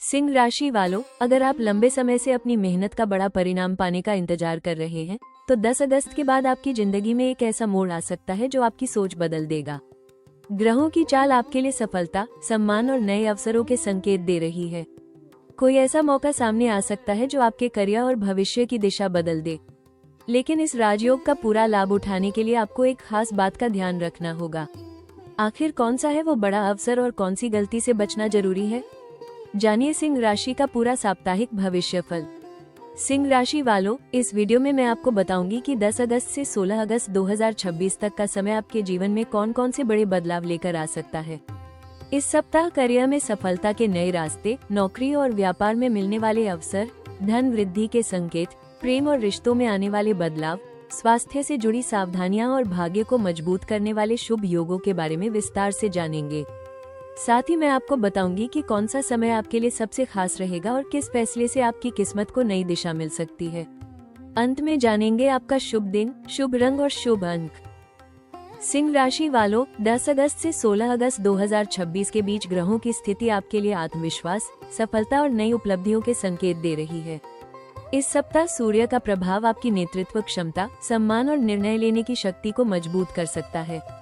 सिंह राशि वालों, अगर आप लंबे समय से अपनी मेहनत का बड़ा परिणाम पाने का इंतजार कर रहे हैं, तो 10 अगस्त के बाद आपकी जिंदगी में एक ऐसा मोड़ आ सकता है जो आपकी सोच बदल देगा। ग्रहों की चाल आपके लिए सफलता, सम्मान और नए अवसरों के संकेत दे रही है। कोई ऐसा मौका सामने आ सकता है जो आपके करियर और भविष्य की दिशा बदल दे। लेकिन इस राजयोग का पूरा लाभ उठाने के लिए आपको एक खास बात का ध्यान रखना होगा। आखिर कौन सा है वो बड़ा अवसर और कौन सी गलती से बचना जरूरी है? जानिए सिंह राशि का पूरा साप्ताहिक भविष्यफल। सिंह राशि वालों, इस वीडियो में मैं आपको बताऊंगी कि 10 अगस्त से 16 अगस्त 2026 तक का समय आपके जीवन में कौन कौन से बड़े बदलाव लेकर आ सकता है। इस सप्ताह करियर में सफलता के नए रास्ते, नौकरी और व्यापार में मिलने वाले अवसर, धन वृद्धि के संकेत, प्रेम और रिश्तों में आने वाले बदलाव, स्वास्थ्य से जुड़ी सावधानियां और भाग्य को मजबूत करने वाले शुभ योगों के बारे में विस्तार से जानेंगे। साथ ही मैं आपको बताऊंगी कि कौन सा समय आपके लिए सबसे खास रहेगा और किस फैसले से आपकी किस्मत को नई दिशा मिल सकती है। अंत में जानेंगे आपका शुभ दिन, शुभ रंग और शुभ अंक। सिंह राशि वालों, 10 अगस्त से 16 अगस्त 2026 के बीच ग्रहों की स्थिति आपके लिए आत्मविश्वास, सफलता और नई उपलब्धियों के संकेत दे रही है। इस सप्ताह सूर्य का प्रभाव आपकी नेतृत्व क्षमता, सम्मान और निर्णय लेने की शक्ति को मजबूत कर सकता है।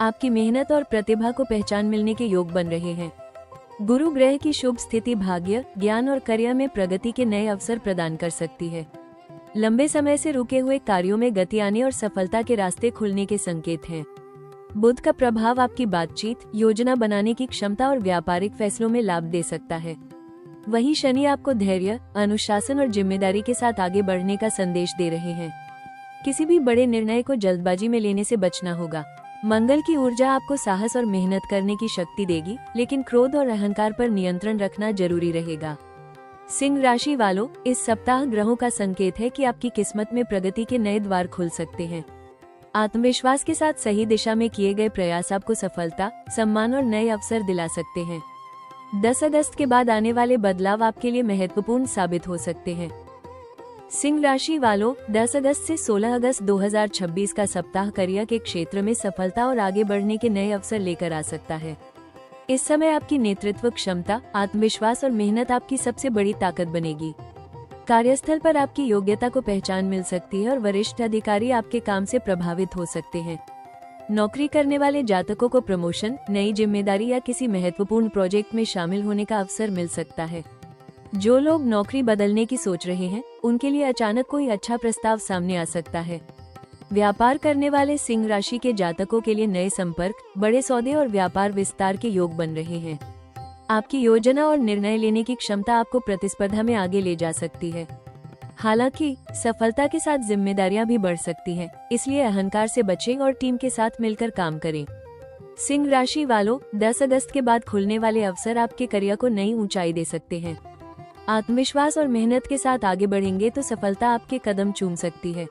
आपकी मेहनत और प्रतिभा को पहचान मिलने के योग बन रहे हैं। गुरु ग्रह की शुभ स्थिति भाग्य, ज्ञान और करियर में प्रगति के नए अवसर प्रदान कर सकती है। लंबे समय से रुके हुए कार्यों में गति आने और सफलता के रास्ते खुलने के संकेत हैं। बुध का प्रभाव आपकी बातचीत, योजना बनाने की क्षमता और व्यापारिक फैसलों में लाभ दे सकता है। वहीं शनि आपको धैर्य, अनुशासन और जिम्मेदारी के साथ आगे बढ़ने का संदेश दे रहे हैं। किसी भी बड़े निर्णय को जल्दबाजी में लेने से बचना होगा। मंगल की ऊर्जा आपको साहस और मेहनत करने की शक्ति देगी, लेकिन क्रोध और अहंकार पर नियंत्रण रखना जरूरी रहेगा। सिंह राशि वालों, इस सप्ताह ग्रहों का संकेत है कि आपकी किस्मत में प्रगति के नए द्वार खुल सकते हैं। आत्मविश्वास के साथ सही दिशा में किए गए प्रयास आपको सफलता, सम्मान और नए अवसर दिला सकते हैं। 10 अगस्त के बाद आने वाले बदलाव आपके लिए महत्वपूर्ण साबित हो सकते हैं। सिंह राशि वालों, 10 अगस्त से 16 अगस्त 2026 का सप्ताह करियर के क्षेत्र में सफलता और आगे बढ़ने के नए अवसर लेकर आ सकता है। इस समय आपकी नेतृत्व क्षमता, आत्मविश्वास और मेहनत आपकी सबसे बड़ी ताकत बनेगी। कार्यस्थल पर आपकी योग्यता को पहचान मिल सकती है और वरिष्ठ अधिकारी आपके काम से प्रभावित हो सकते हैं। नौकरी करने वाले जातकों को प्रमोशन, नई जिम्मेदारी या किसी महत्वपूर्ण प्रोजेक्ट में शामिल होने का अवसर मिल सकता है। जो लोग नौकरी बदलने की सोच रहे हैं, उनके लिए अचानक कोई अच्छा प्रस्ताव सामने आ सकता है। व्यापार करने वाले सिंह राशि के जातकों के लिए नए संपर्क, बड़े सौदे और व्यापार विस्तार के योग बन रहे हैं। आपकी योजना और निर्णय लेने की क्षमता आपको प्रतिस्पर्धा में आगे ले जा सकती है। हालांकि सफलता के साथ जिम्मेदारियां भी बढ़ सकती हैं, इसलिए अहंकार से बचें और टीम के साथ मिलकर काम करें। सिंह राशि वालों, 10 अगस्त के बाद खुलने वाले अवसर आपके करियर को नई ऊंचाई दे सकते हैं। आत्मविश्वास और मेहनत के साथ आगे बढ़ेंगे तो सफलता आपके कदम चूम सकती है।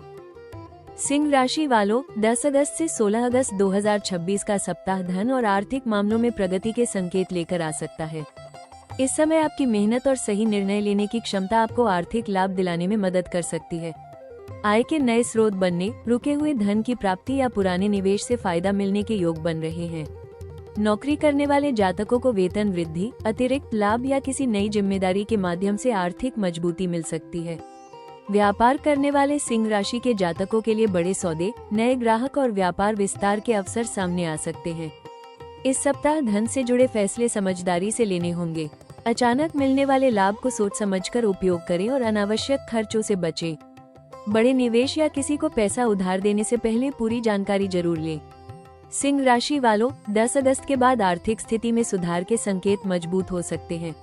सिंह राशि वालों, 10 अगस्त से 16 अगस्त 2026 का सप्ताह धन और आर्थिक मामलों में प्रगति के संकेत लेकर आ सकता है। इस समय आपकी मेहनत और सही निर्णय लेने की क्षमता आपको आर्थिक लाभ दिलाने में मदद कर सकती है। आय के नए स्रोत बनने, रुके हुए धन की प्राप्ति या पुराने निवेश से फायदा मिलने के योग बन रहे हैं। नौकरी करने वाले जातकों को वेतन वृद्धि, अतिरिक्त लाभ या किसी नई जिम्मेदारी के माध्यम से आर्थिक मजबूती मिल सकती है। व्यापार करने वाले सिंह राशि के जातकों के लिए बड़े सौदे, नए ग्राहक और व्यापार विस्तार के अवसर सामने आ सकते हैं। इस सप्ताह धन से जुड़े फैसले समझदारी से लेने होंगे। अचानक मिलने वाले लाभ को सोच समझकर उपयोग करें और अनावश्यक खर्चों से बचें। बड़े निवेश या किसी को पैसा उधार देने से पहले पूरी जानकारी जरूर लें। सिंह राशि वालों, 10 अगस्त के बाद आर्थिक स्थिति में सुधार के संकेत मजबूत हो सकते हैं।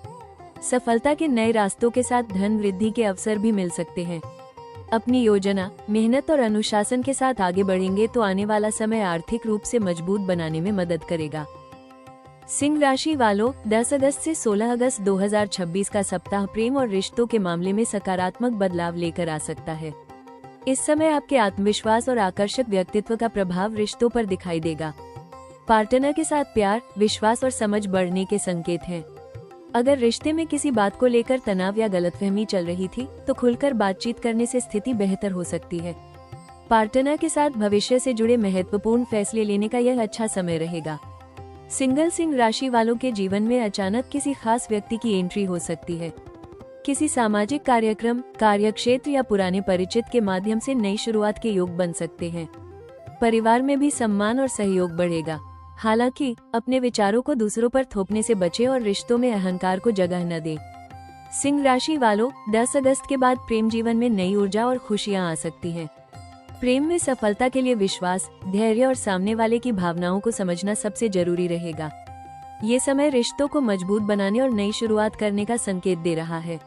सफलता के नए रास्तों के साथ धन वृद्धि के अवसर भी मिल सकते हैं। अपनी योजना, मेहनत और अनुशासन के साथ आगे बढ़ेंगे तो आने वाला समय आर्थिक रूप से मजबूत बनाने में मदद करेगा। सिंह राशि वालों, 10 अगस्त से 16 अगस्त 2026 का सप्ताह प्रेम और रिश्तों के मामले में सकारात्मक बदलाव लेकर आ सकता है। इस समय आपके आत्मविश्वास और आकर्षक व्यक्तित्व का प्रभाव रिश्तों पर दिखाई देगा। पार्टनर के साथ प्यार, विश्वास और समझ बढ़ने के संकेत हैं। अगर रिश्ते में किसी बात को लेकर तनाव या गलतफहमी चल रही थी, तो खुलकर बातचीत करने से स्थिति बेहतर हो सकती है। पार्टनर के साथ भविष्य से जुड़े महत्वपूर्ण फैसले लेने का यह अच्छा समय रहेगा। सिंह राशि वालों के जीवन में अचानक किसी खास व्यक्ति की एंट्री हो सकती है। किसी सामाजिक कार्यक्रम, कार्यक्षेत्र या पुराने परिचित के माध्यम से नई शुरुआत के योग बन सकते हैं। परिवार में भी सम्मान और सहयोग बढ़ेगा। हालांकि अपने विचारों को दूसरों पर थोपने से बचें और रिश्तों में अहंकार को जगह न दें। सिंह राशि वालों, 10 अगस्त के बाद प्रेम जीवन में नई ऊर्जा और खुशियां आ सकती हैं। प्रेम में सफलता के लिए विश्वास, धैर्य और सामने वाले की भावनाओं को समझना सबसे जरूरी रहेगा। ये समय रिश्तों को मजबूत बनाने और नई शुरुआत करने का संकेत दे रहा है।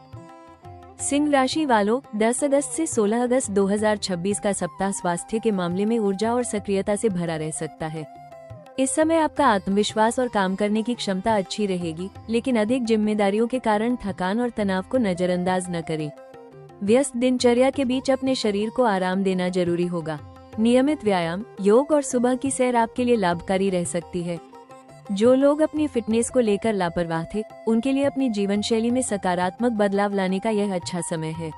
सिंह राशि वालों, 10 अगस्त से 16 अगस्त 2026 का सप्ताह स्वास्थ्य के मामले में ऊर्जा और सक्रियता से भरा रह सकता है। इस समय आपका आत्मविश्वास और काम करने की क्षमता अच्छी रहेगी, लेकिन अधिक जिम्मेदारियों के कारण थकान और तनाव को नजरअंदाज न करें। व्यस्त दिनचर्या के बीच अपने शरीर को आराम देना जरूरी होगा। नियमित व्यायाम, योग और सुबह की सैर आपके लिए लाभकारी रह सकती है। जो लोग अपनी फिटनेस को लेकर लापरवाह थे, उनके लिए अपनी जीवन शैली में सकारात्मक बदलाव लाने का यह अच्छा समय है।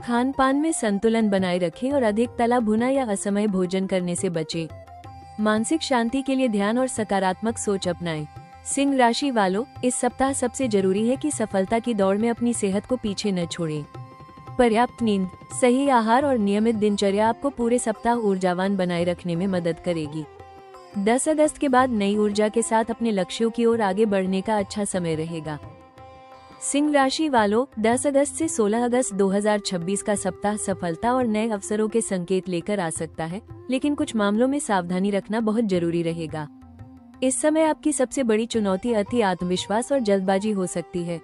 खान पान में संतुलन बनाए रखें और अधिक तला भुना या असमय भोजन करने से बचें। मानसिक शांति के लिए ध्यान और सकारात्मक सोच अपनाएं। सिंह राशि वालों, इस सप्ताह सबसे जरूरी है कि सफलता की दौड़ में अपनी सेहत को पीछे न छोड़ें। पर्याप्त नींद, सही आहार और नियमित दिनचर्या आपको पूरे सप्ताह ऊर्जावान बनाए रखने में मदद करेगी। 10 अगस्त के बाद नई ऊर्जा के साथ अपने लक्ष्यों की ओर आगे बढ़ने का अच्छा समय रहेगा। सिंह राशि वालों, 10 अगस्त से 16 अगस्त 2026 का सप्ताह सफलता और नए अवसरों के संकेत लेकर आ सकता है, लेकिन कुछ मामलों में सावधानी रखना बहुत जरूरी रहेगा। इस समय आपकी सबसे बड़ी चुनौती अति आत्मविश्वास और जल्दबाजी हो सकती है।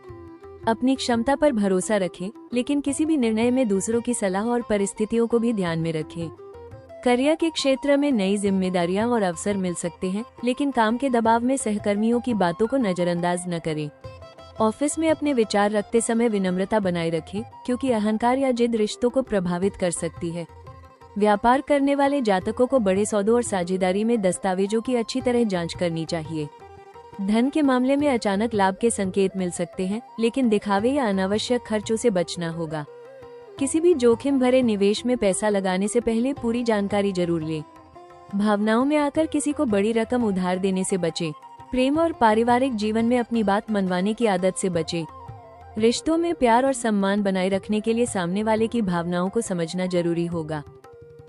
अपनी क्षमता पर भरोसा रखें, लेकिन किसी भी निर्णय में दूसरों की सलाह और परिस्थितियों को भी ध्यान में रखें। करियर के क्षेत्र में नई जिम्मेदारियां और अवसर मिल सकते हैं, लेकिन काम के दबाव में सहकर्मियों की बातों को नजरअंदाज न करें। ऑफिस में अपने विचार रखते समय विनम्रता बनाए रखें, क्योंकि अहंकार या जिद रिश्तों को प्रभावित कर सकती है। व्यापार करने वाले जातकों को बड़े सौदों और साझेदारी में दस्तावेजों की अच्छी तरह जांच करनी चाहिए। धन के मामले में अचानक लाभ के संकेत मिल सकते हैं, लेकिन दिखावे या अनावश्यक खर्चों से बचना होगा। किसी भी जोखिम भरे निवेश में पैसा लगाने से पहले पूरी जानकारी जरूर लें। भावनाओं में आकर किसी को बड़ी रकम उधार देने से बचें। प्रेम और पारिवारिक जीवन में अपनी बात मनवाने की आदत से बचें। रिश्तों में प्यार और सम्मान बनाए रखने के लिए सामने वाले की भावनाओं को समझना जरूरी होगा।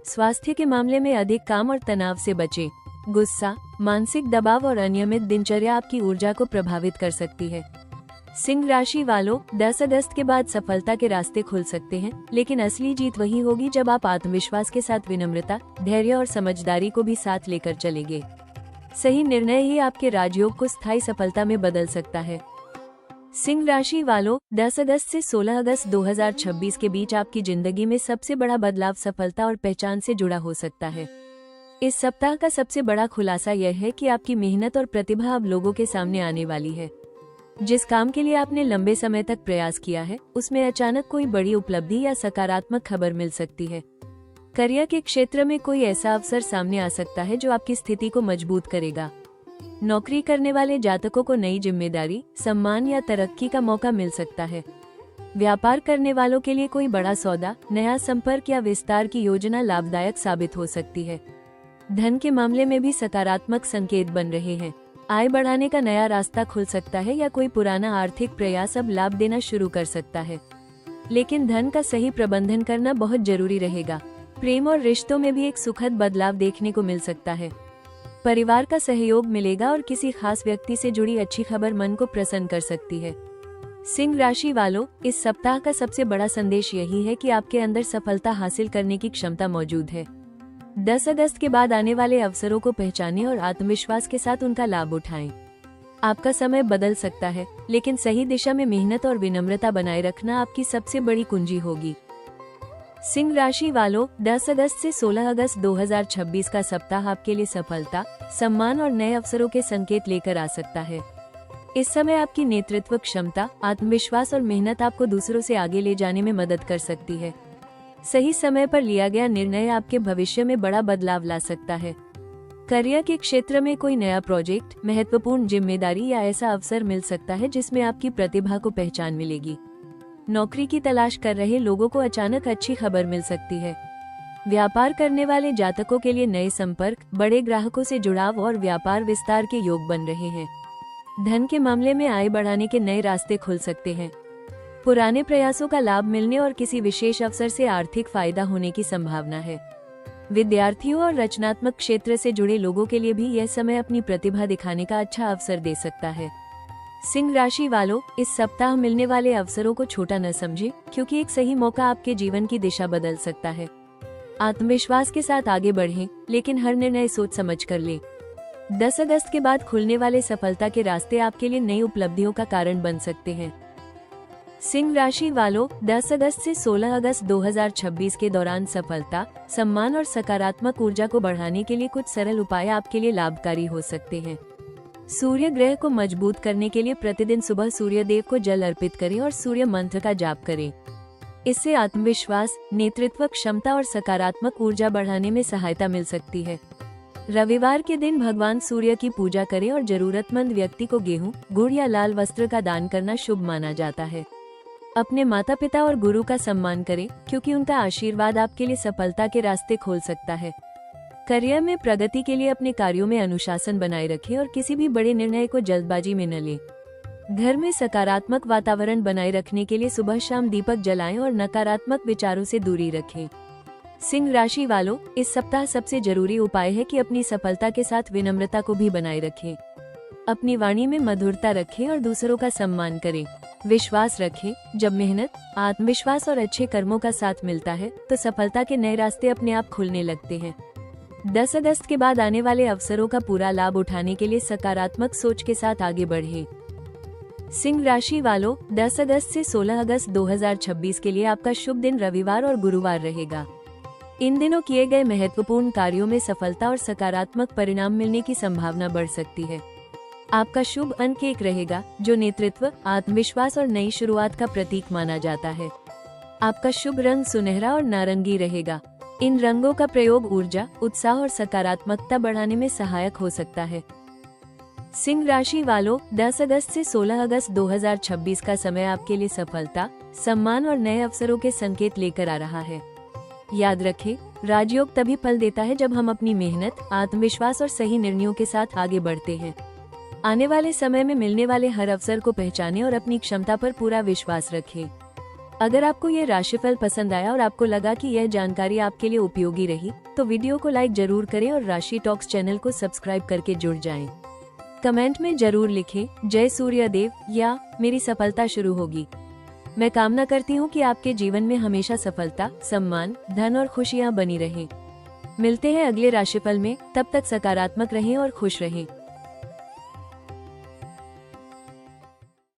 स्वास्थ्य के मामले में अधिक काम और तनाव से बचें। गुस्सा, मानसिक दबाव और अनियमित दिनचर्या आपकी ऊर्जा को प्रभावित कर सकती है। सिंह राशि वालों, 10 अगस्त के बाद सफलता के रास्ते खुल सकते हैं, लेकिन असली जीत वही होगी जब आप आत्मविश्वास के साथ विनम्रता, धैर्य और समझदारी को भी साथ लेकर चलेंगे। सही निर्णय ही आपके राजयोग को स्थायी सफलता में बदल सकता है। सिंह राशि वालों, 10 अगस्त से 16 अगस्त 2026 के बीच आपकी जिंदगी में सबसे बड़ा बदलाव सफलता और पहचान से जुड़ा हो सकता है। इस सप्ताह का सबसे बड़ा खुलासा यह है कि आपकी मेहनत और प्रतिभा अब लोगों के सामने आने वाली है। जिस काम के लिए आपने लंबे समय तक प्रयास किया है, उसमें अचानक कोई बड़ी उपलब्धि या सकारात्मक खबर मिल सकती है। करियर के क्षेत्र में कोई ऐसा अवसर सामने आ सकता है जो आपकी स्थिति को मजबूत करेगा। नौकरी करने वाले जातकों को नई जिम्मेदारी, सम्मान या तरक्की का मौका मिल सकता है। व्यापार करने वालों के लिए कोई बड़ा सौदा, नया संपर्क या विस्तार की योजना लाभदायक साबित हो सकती है। धन के मामले में भी सकारात्मक संकेत बन रहे हैं। आय बढ़ाने का नया रास्ता खुल सकता है या कोई पुराना आर्थिक प्रयास अब लाभ देना शुरू कर सकता है। लेकिन धन का सही प्रबंधन करना बहुत जरूरी रहेगा। प्रेम और रिश्तों में भी एक सुखद बदलाव देखने को मिल सकता है। परिवार का सहयोग मिलेगा और किसी खास व्यक्ति से जुड़ी अच्छी खबर मन को प्रसन्न कर सकती है। सिंह राशि वालों, इस सप्ताह का सबसे बड़ा संदेश यही है कि आपके अंदर सफलता हासिल करने की क्षमता मौजूद है। 10 अगस्त के बाद आने वाले अवसरों को पहचानें और आत्मविश्वास के साथ उनका लाभ उठाएं। आपका समय बदल सकता है, लेकिन सही दिशा में मेहनत और विनम्रता बनाए रखना आपकी सबसे बड़ी कुंजी होगी। सिंह राशि वालों, 10 अगस्त से 16 अगस्त 2026 का सप्ताह आपके लिए सफलता, सम्मान और नए अवसरों के संकेत लेकर आ सकता है। इस समय आपकी नेतृत्व क्षमता, आत्मविश्वास और मेहनत आपको दूसरों से आगे ले जाने में मदद कर सकती है। सही समय पर लिया गया निर्णय आपके भविष्य में बड़ा बदलाव ला सकता है। करियर के क्षेत्र में कोई नया प्रोजेक्ट, महत्वपूर्ण जिम्मेदारी या ऐसा अवसर मिल सकता है जिसमें आपकी प्रतिभा को पहचान मिलेगी। नौकरी की तलाश कर रहे लोगों को अचानक अच्छी खबर मिल सकती है। व्यापार करने वाले जातकों के लिए नए संपर्क, बड़े ग्राहकों से जुड़ाव और व्यापार विस्तार के योग बन रहे हैं। धन के मामले में आय बढ़ाने के नए रास्ते खुल सकते हैं। पुराने प्रयासों का लाभ मिलने और किसी विशेष अवसर से आर्थिक फायदा होने की संभावना है। विद्यार्थियों और रचनात्मक क्षेत्र से जुड़े लोगों के लिए भी यह समय अपनी प्रतिभा दिखाने का अच्छा अवसर दे सकता है। सिंह राशि वालों, इस सप्ताह मिलने वाले अवसरों को छोटा न समझें, क्योंकि एक सही मौका आपके जीवन की दिशा बदल सकता है। आत्मविश्वास के साथ आगे बढ़ें, लेकिन हर निर्णय सोच समझ कर लें। 10 अगस्त के बाद खुलने वाले सफलता के रास्ते आपके लिए नई उपलब्धियों का कारण बन सकते हैं। सिंह राशि वालों, 10 अगस्त से 16 अगस्त 2026 के दौरान सफलता, सम्मान और सकारात्मक ऊर्जा को बढ़ाने के लिए कुछ सरल उपाय आपके लिए लाभकारी हो सकते हैं। सूर्य ग्रह को मजबूत करने के लिए प्रतिदिन सुबह सूर्य देव को जल अर्पित करें और सूर्य मंत्र का जाप करें। इससे आत्मविश्वास, नेतृत्व क्षमता और सकारात्मक ऊर्जा बढ़ाने में सहायता मिल सकती है। रविवार के दिन भगवान सूर्य की पूजा करें और जरूरतमंद व्यक्ति को गेहूं, गुड़ या लाल वस्त्र का दान करना शुभ माना जाता है। अपने माता पिता और गुरु का सम्मान करें, क्योंकि उनका आशीर्वाद आपके लिए सफलता के रास्ते खोल सकता है। करियर में प्रगति के लिए अपने कार्यों में अनुशासन बनाए रखें और किसी भी बड़े निर्णय को जल्दबाजी में न लें। घर में सकारात्मक वातावरण बनाए रखने के लिए सुबह शाम दीपक जलाएं और नकारात्मक विचारों से दूरी रखें। सिंह राशि वालों, इस सप्ताह सबसे जरूरी उपाय है कि अपनी सफलता के साथ विनम्रता को भी बनाए रखें। अपनी वाणी में मधुरता रखें और दूसरों का सम्मान करें। विश्वास रखें, जब मेहनत, आत्मविश्वास और अच्छे कर्मों का साथ मिलता है तो सफलता के नए रास्ते अपने आप खुलने लगते हैं। 10 अगस्त के बाद आने वाले अवसरों का पूरा लाभ उठाने के लिए सकारात्मक सोच के साथ आगे बढ़ें। सिंह राशि वालों, 10 अगस्त से 16 अगस्त 2026 के लिए आपका शुभ दिन रविवार और गुरुवार रहेगा। इन दिनों किए गए महत्वपूर्ण कार्यों में सफलता और सकारात्मक परिणाम मिलने की संभावना बढ़ सकती है। आपका शुभ अंक 1 रहेगा, जो नेतृत्व, आत्मविश्वास और नई शुरुआत का प्रतीक माना जाता है। आपका शुभ रंग सुनहरा और नारंगी रहेगा। इन रंगों का प्रयोग ऊर्जा, उत्साह और सकारात्मकता बढ़ाने में सहायक हो सकता है। सिंह राशि वालों, 10 अगस्त से 16 अगस्त 2026 का समय आपके लिए सफलता, सम्मान और नए अवसरों के संकेत लेकर आ रहा है। याद रखें, राजयोग तभी फल देता है जब हम अपनी मेहनत, आत्मविश्वास और सही निर्णयों के साथ आगे बढ़ते हैं। आने वाले समय में मिलने वाले हर अवसर को पहचानें और अपनी क्षमता पर पूरा विश्वास रखें। अगर आपको यह राशिफल पसंद आया और आपको लगा कि यह जानकारी आपके लिए उपयोगी रही, तो वीडियो को लाइक जरूर करें और राशि टॉक्स चैनल को सब्सक्राइब करके जुड़ जाएं। कमेंट में जरूर लिखें, जय सूर्यदेव या मेरी सफलता शुरू होगी। मैं कामना करती हूँ कि आपके जीवन में हमेशा सफलता, सम्मान, धन और खुशियाँ बनी रहें। मिलते हैं अगले राशिफल में, तब तक सकारात्मक रहें और खुश रहें।